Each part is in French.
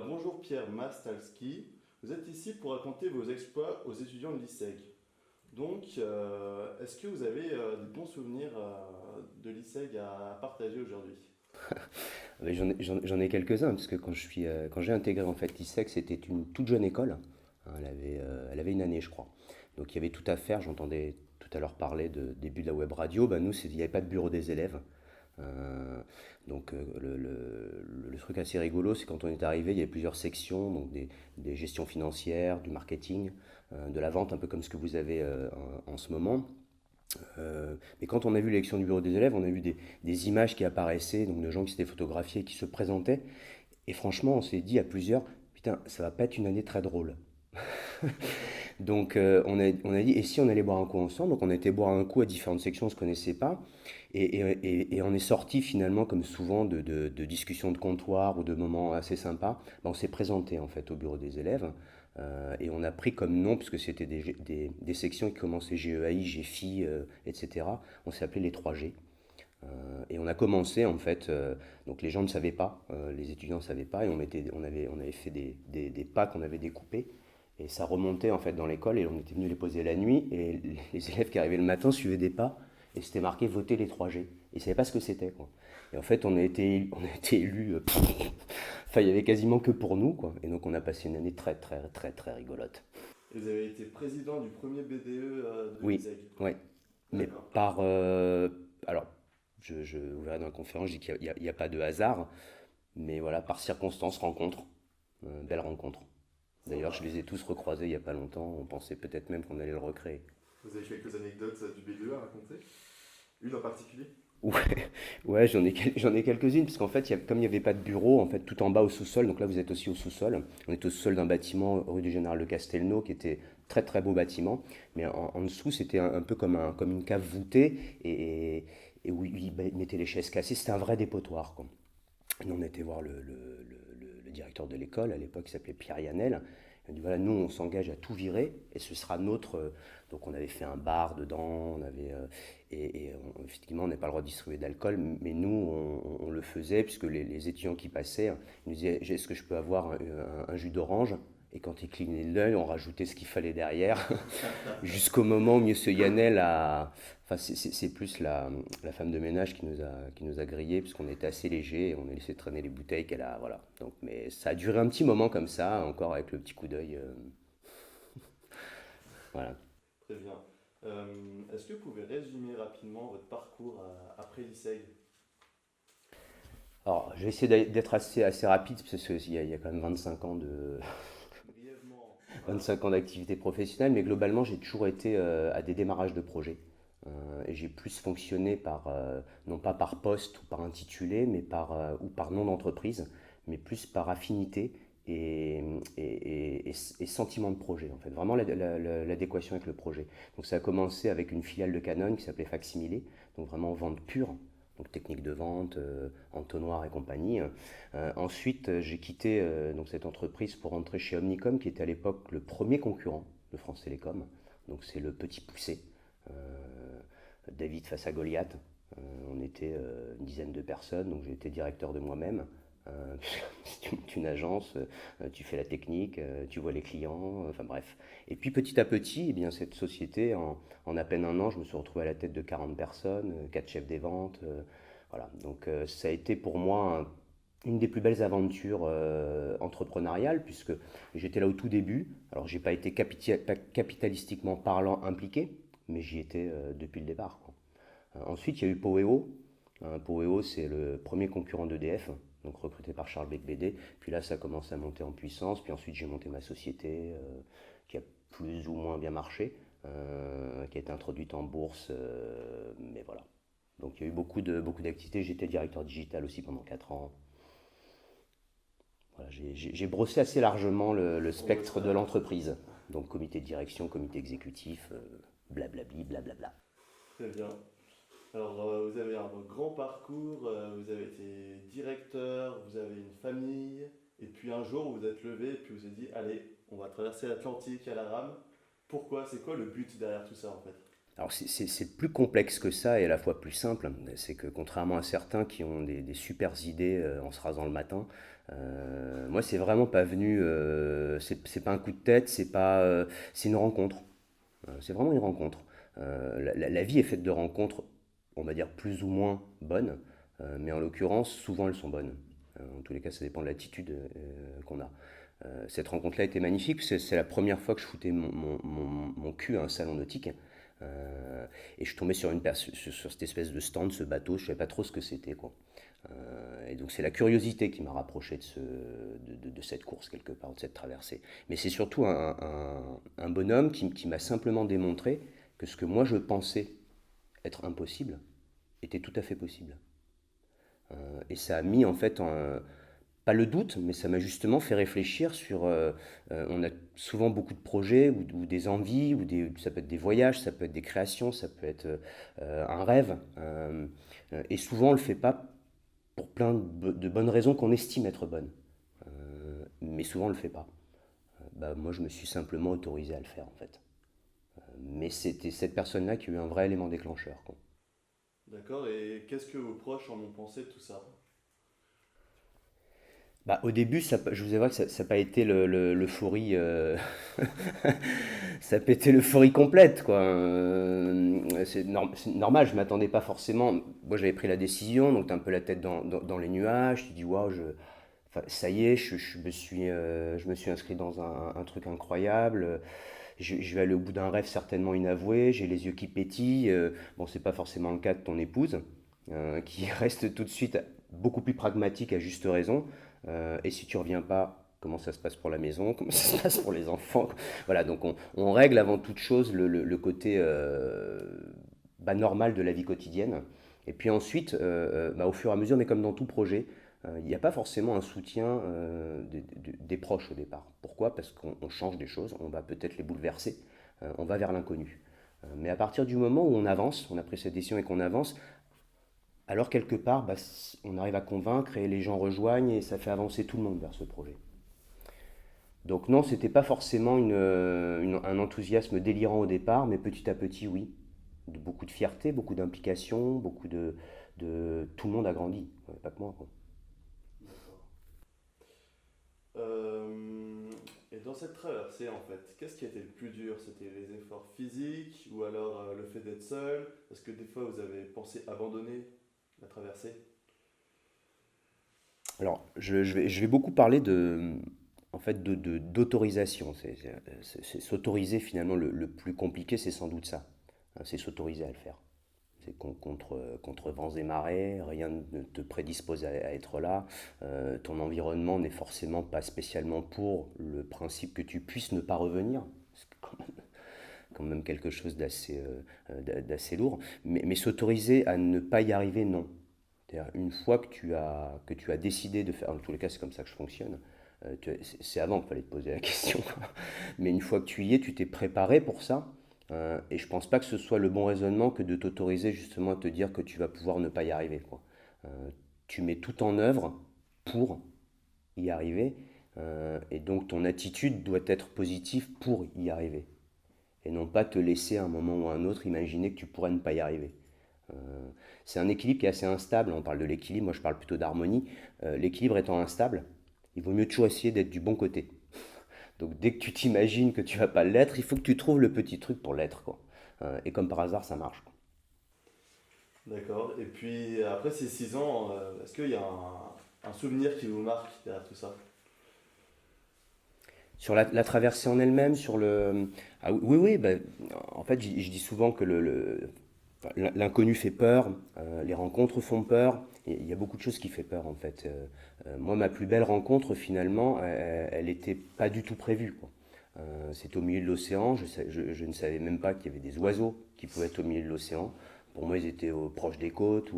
Bonjour Pierre Mastalski, vous êtes ici pour raconter vos exploits aux étudiants de l'ISEG. Est-ce que vous avez des bons souvenirs de l'ISEG à partager aujourd'hui? Mais j'en ai quelques-uns, parce que quand j'ai intégré en fait l'ISEC, c'était une toute jeune école. Hein, elle avait une année, je crois. Donc il y avait tout à faire. J'entendais tout à l'heure parler de début de la web radio. Ben, nous, il n'y avait pas de bureau des élèves. Euh, le truc assez rigolo, c'est quand on est arrivé, il y avait plusieurs sections, donc des gestions financières, du marketing, de la vente, un peu comme ce que vous avez en ce moment. Mais quand on a vu l'élection du bureau des élèves, on a vu des images qui apparaissaient, donc de gens qui s'étaient photographiés, qui se présentaient. Et franchement, on s'est dit à plusieurs, putain, ça va pas être une année très drôle. Donc on a dit, et si on allait boire un coup ensemble? Donc on a été boire un coup à différentes sections, on ne se connaissait pas. Et on est sorti finalement, comme souvent, de discussions de comptoir ou de moments assez sympas. Ben, on s'est présenté en fait au bureau des élèves. Et on a pris comme nom, puisque c'était des sections qui commençaient GEAI, GFI, etc. On s'est appelé les 3G. Et on a commencé en fait, donc les gens ne savaient pas, les étudiants ne savaient pas, et on avait fait des pas qu'on avait découpés, et ça remontait en fait dans l'école, et on était venu les poser la nuit, et les élèves qui arrivaient le matin suivaient des pas, et c'était marqué voter les 3G. Ils ne savaient pas ce que c'était, quoi. Et en fait, on a été élus, enfin, il y avait quasiment que pour nous, quoi. Et donc, on a passé une année très, très, très, très rigolote. Vous avez été président du premier BDE de Oui, l'ISEG. ouais. Mais D'accord. par. Alors, vous verrez dans la conférence, je dis qu'il n'y a pas de hasard, mais voilà, par circonstance, rencontre. Belle rencontre. D'ailleurs, je Sympa. les ai tous recroisés il n'y a pas longtemps. On pensait peut-être même qu'on allait le recréer. Vous avez quelques anecdotes du BDE à raconter? Une en particulier? Ouais, ouais, j'en ai quelques-unes, parce qu'en fait, comme il n'y avait pas de bureau, en fait, tout en bas au sous-sol, donc là vous êtes aussi au sous-sol, on est au sous-sol d'un bâtiment rue du Général de Castelnau, qui était très très beau bâtiment, mais en dessous c'était un peu comme une cave voûtée, et où ils mettaient les chaises cassées, c'était un vrai dépotoir, quoi. Nous, on était voir le directeur de l'école, à l'époque, il s'appelait Pierre Yanel. Il a dit voilà, nous, on s'engage à tout virer et ce sera notre. Donc, on avait fait un bar dedans, effectivement, on n'a pas le droit de distribuer d'alcool, mais nous, on le faisait puisque les étudiants qui passaient, ils nous disaient est-ce que je peux avoir un jus d'orange? Et quand ils clignaient de l'œil, on rajoutait ce qu'il fallait derrière, jusqu'au moment où Monsieur Yannel a. Enfin, c'est plus la femme de ménage qui nous a grillés, puisqu'on était assez léger et on a laissé traîner les bouteilles qu'elle a. Voilà. Donc, mais ça a duré un petit moment comme ça, encore avec le petit coup d'œil. Voilà. Très bien. Est-ce que vous pouvez résumer rapidement votre parcours après l'ISEG? Alors, je vais essayer d'être assez rapide, parce qu'il y a quand même Brièvement, voilà. 25 ans d'activité professionnelle, mais globalement, j'ai toujours été à des démarrages de projets. Et j'ai plus fonctionné non pas par poste ou par intitulé, ou par nom d'entreprise, mais plus par affinité et, et sentiment de projet, en fait. Vraiment l'adéquation avec le projet. Donc ça a commencé avec une filiale de Canon qui s'appelait Facsimile, donc vraiment vente pure, donc technique de vente, entonnoir et compagnie. Ensuite, j'ai quitté donc cette entreprise pour rentrer chez Omnicom, qui était à l'époque le premier concurrent de France Télécom. Donc c'est le petit poussé. Euh, David face à Goliath. On était une dizaine de personnes, donc j'ai été directeur de moi-même. C'est une agence, tu fais la technique, tu vois les clients, enfin bref. Et puis petit à petit, eh bien, cette société, en à peine un an, je me suis retrouvé à la tête de 40 personnes, 4 chefs des ventes. Voilà, donc ça a été pour moi une des plus belles aventures entrepreneuriales, puisque j'étais là au tout début. Alors j'ai pas été capitalistiquement parlant impliqué, mais j'y étais depuis le départ, quoi. Ensuite, il y a eu Poweo. Poweo, c'est le premier concurrent d'EDF, donc recruté par Charles Bec-Bédé. Puis là, ça a commencé à monter en puissance. Puis ensuite, j'ai monté ma société qui a plus ou moins bien marché, qui a été introduite en bourse. Mais voilà. Donc il y a eu beaucoup d'activités. J'étais directeur digital aussi pendant 4 ans. Voilà, j'ai brossé assez largement le On voit spectre de ça. l'entreprise. Donc comité de direction, comité exécutif, blablabli, blablabla. Très bien. Alors, vous avez un grand parcours, vous avez été directeur, vous avez une famille, et puis un jour vous êtes levé et puis vous avez dit, allez, on va traverser l'Atlantique à la rame. Pourquoi? C'est quoi le but derrière tout ça en fait? Alors c'est plus complexe que ça et à la fois plus simple. C'est que contrairement à certains qui ont des super idées en se rasant le matin, moi c'est vraiment pas venu, c'est pas un coup de tête, c'est une rencontre. C'est vraiment une rencontre. La vie est faite de rencontres, on va dire plus ou moins bonnes, mais en l'occurrence souvent elles sont bonnes. En tous les cas ça dépend de l'attitude qu'on a. Cette rencontre-là était magnifique, c'est la première fois que je foutais mon cul à un salon nautique. Et je suis tombé sur cette espèce de stand, ce bateau, je ne savais pas trop ce que c'était, quoi. Et donc c'est la curiosité qui m'a rapproché de cette course quelque part, de cette traversée. Mais c'est surtout un bonhomme qui m'a simplement démontré que ce que moi je pensais être impossible était tout à fait possible. Et ça a mis en fait pas le doute, mais ça m'a justement fait réfléchir sur. On a souvent beaucoup de projets ou des envies, ça peut être des voyages, ça peut être des créations, ça peut être un rêve. Et souvent on ne le fait pas pour plein de bonnes raisons qu'on estime être bonnes. Mais souvent on ne le fait pas. Bah, moi je me suis simplement autorisé à le faire en fait. Mais c'était cette personne-là qui a eu un vrai élément déclencheur, quoi. D'accord, et qu'est-ce que vos proches en ont pensé de tout ça? Bah, au début, je vous avoue que ça n'a pas été l'euphorie, ça a pas été l'euphorie complète, quoi. C'est normal, je ne m'attendais pas forcément. Moi, j'avais pris la décision, donc tu as un peu la tête dans les nuages. Tu dis, waouh, enfin, ça y est, je me suis inscrit dans un truc incroyable. Je vais aller au bout d'un rêve certainement inavoué. J'ai les yeux qui pétillent. Bon, c'est pas forcément le cas de ton épouse, qui reste tout de suite beaucoup plus pragmatique à juste raison. Et si tu reviens pas, comment ça se passe pour la maison, comment ça se passe pour les enfants. Voilà, donc on règle avant toute chose le côté bah, normal de la vie quotidienne. Et puis ensuite, bah, au fur et à mesure, mais comme dans tout projet, il n'y a pas forcément un soutien des proches au départ. Pourquoi? Parce qu'on change des choses, on va peut-être les bouleverser, on va vers l'inconnu. Mais à partir du moment où on avance, on a pris cette décision et qu'on avance, alors quelque part, bah, on arrive à convaincre et les gens rejoignent et ça fait avancer tout le monde vers ce projet. Donc non, c'était pas forcément un enthousiasme délirant au départ, mais petit à petit, oui. Beaucoup de fierté, beaucoup d'implication, tout le monde a grandi, ouais, pas que moi, quoi. D'accord. Et dans cette traversée, en fait, qu'est-ce qui a été le plus dur? C'était les efforts physiques ou alors le fait d'être seul? Parce que des fois, vous avez pensé abandonner la traversée. Alors, je vais beaucoup parler en fait, d'autorisation. C'est s'autoriser finalement le plus compliqué, c'est sans doute ça. Hein, c'est s'autoriser à le faire. C'est contre vents et marées, rien ne te prédispose à être là. Ton environnement n'est forcément pas spécialement pour le principe que tu puisses ne pas revenir. C'est quand même quelque chose d'assez lourd. Mais s'autoriser à ne pas y arriver, non. C'est-à-dire, une fois que tu as décidé de faire, en tous les cas c'est comme ça que je fonctionne, c'est avant qu'il fallait te poser la question, quoi. Mais une fois que tu y es, tu t'es préparé pour ça, et je pense pas que ce soit le bon raisonnement que de t'autoriser justement à te dire que tu vas pouvoir ne pas y arriver, quoi. Tu mets tout en œuvre pour y arriver, et donc ton attitude doit être positive pour y arriver, et non pas te laisser à un moment ou à un autre imaginer que tu pourrais ne pas y arriver. Euh, c'est un équilibre qui est assez instable. On parle de l'équilibre, moi je parle plutôt d'harmonie. L'équilibre étant instable, il vaut mieux toujours essayer d'être du bon côté. Donc dès que tu t'imagines que tu vas pas l'être, il faut que tu trouves le petit truc pour l'être, quoi. Et comme par hasard, ça marche, quoi. D'accord. Et puis après ces 6 ans, est-ce qu'il y a un souvenir qui vous marque derrière tout ça? Sur la traversée en elle-même, sur le... Ah oui, oui, oui, ben, en fait, je dis souvent que enfin, l'inconnu fait peur, les rencontres font peur. Il y a beaucoup de choses qui font peur en fait. Moi, ma plus belle rencontre finalement, elle n'était pas du tout prévue, quoi. C'était au milieu de l'océan. Je ne savais même pas qu'il y avait des oiseaux qui pouvaient être au milieu de l'océan. Pour moi, ils étaient proches des côtes.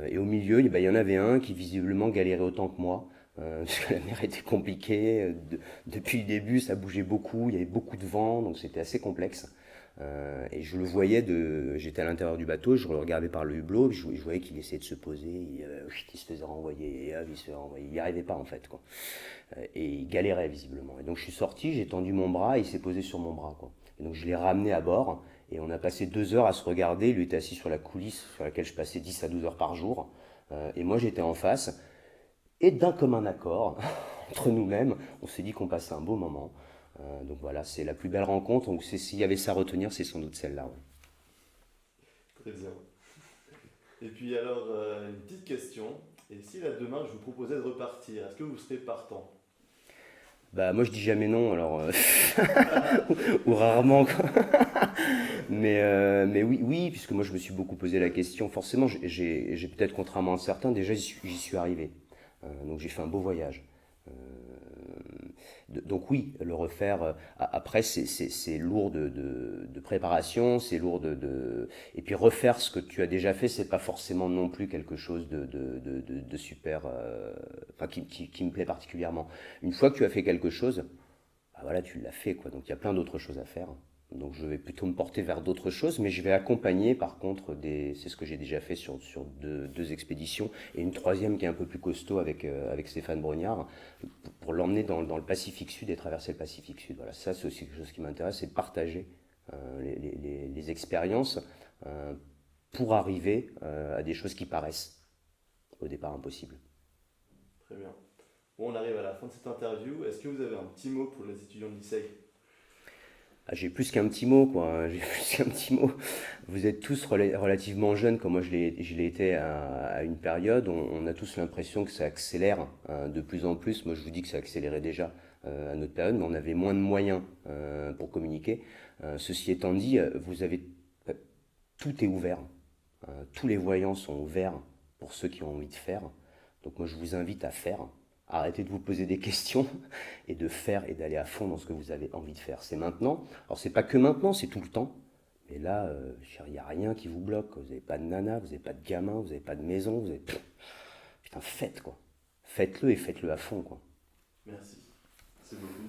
Et au milieu, il y en avait un qui visiblement galérait autant que moi. Parce que la mer était compliquée. Depuis le début, ça bougeait beaucoup. Il y avait beaucoup de vent, donc c'était assez complexe. Et je le voyais j'étais à l'intérieur du bateau, je le regardais par le hublot, je voyais qu'il essayait de se poser, il se faisait renvoyer, il se faisait renvoyer, il n'y arrivait pas en fait, quoi. Et il galérait visiblement. Et donc je suis sorti, j'ai tendu mon bras et il s'est posé sur mon bras, quoi. Et donc je l'ai ramené à bord Et on a passé 2 heures à se regarder. Lui était assis sur la coulisse sur laquelle je passais 10 à 12 heures par jour. Et moi, j'étais en face. Et d'un commun accord, entre nous-mêmes, on s'est dit qu'on passait un beau moment. Donc voilà, c'est la plus belle rencontre. Donc s'il y avait ça à retenir, c'est sans doute celle-là. Ouais. Très bien. Et puis alors, une petite question. Et si là demain je vous proposais de repartir, est-ce que vous serez partant? Bah moi je dis jamais non, alors ou rarement quoi. Mais oui, oui, puisque moi je me suis beaucoup posé la question. Forcément, j'ai peut-être contrairement à certains déjà j'y suis arrivé. Donc j'ai fait un beau voyage. Euh, donc oui, le refaire. Après, c'est lourd de préparation, c'est lourd et puis refaire ce que tu as déjà fait, c'est pas forcément non plus quelque chose de super, enfin, qui me plaît particulièrement. Une fois que tu as fait quelque chose, bah voilà, tu l'as fait quoi. Donc il y a plein d'autres choses à faire. Donc je vais plutôt me porter vers d'autres choses, mais je vais accompagner par contre c'est ce que j'ai déjà fait sur deux expéditions et une troisième qui est un peu plus costaud avec Stéphane Brognard pour l'emmener dans le Pacifique Sud et traverser le Pacifique Sud. Voilà, ça c'est aussi quelque chose qui m'intéresse, c'est de partager les expériences euh, pour arriver à des choses qui paraissent au départ impossibles. Très bien. Bon, on arrive à la fin de cette interview. Est-ce que vous avez un petit mot pour les étudiants de lycée? Ah, j'ai plus qu'un petit mot, quoi. J'ai plus qu'un petit mot. Vous êtes tous relativement jeunes, comme moi je l'ai été à une période. On a tous l'impression que ça accélère de plus en plus. Moi, je vous dis que ça accélérait déjà à notre période, mais on avait moins de moyens pour communiquer. Ceci étant dit, tout est ouvert. Tous les voyants sont ouverts pour ceux qui ont envie de faire. Donc moi, je vous invite à faire. Arrêtez de vous poser des questions et de faire et d'aller à fond dans ce que vous avez envie de faire. C'est maintenant. Alors c'est pas que maintenant, c'est tout le temps. Mais là, il n'y a rien qui vous bloque. Vous n'avez pas de nana, vous n'avez pas de gamin, vous n'avez pas de maison. Vous avez... Putain, faites quoi. Faites-le et faites-le à fond quoi. Merci. C'est beaucoup.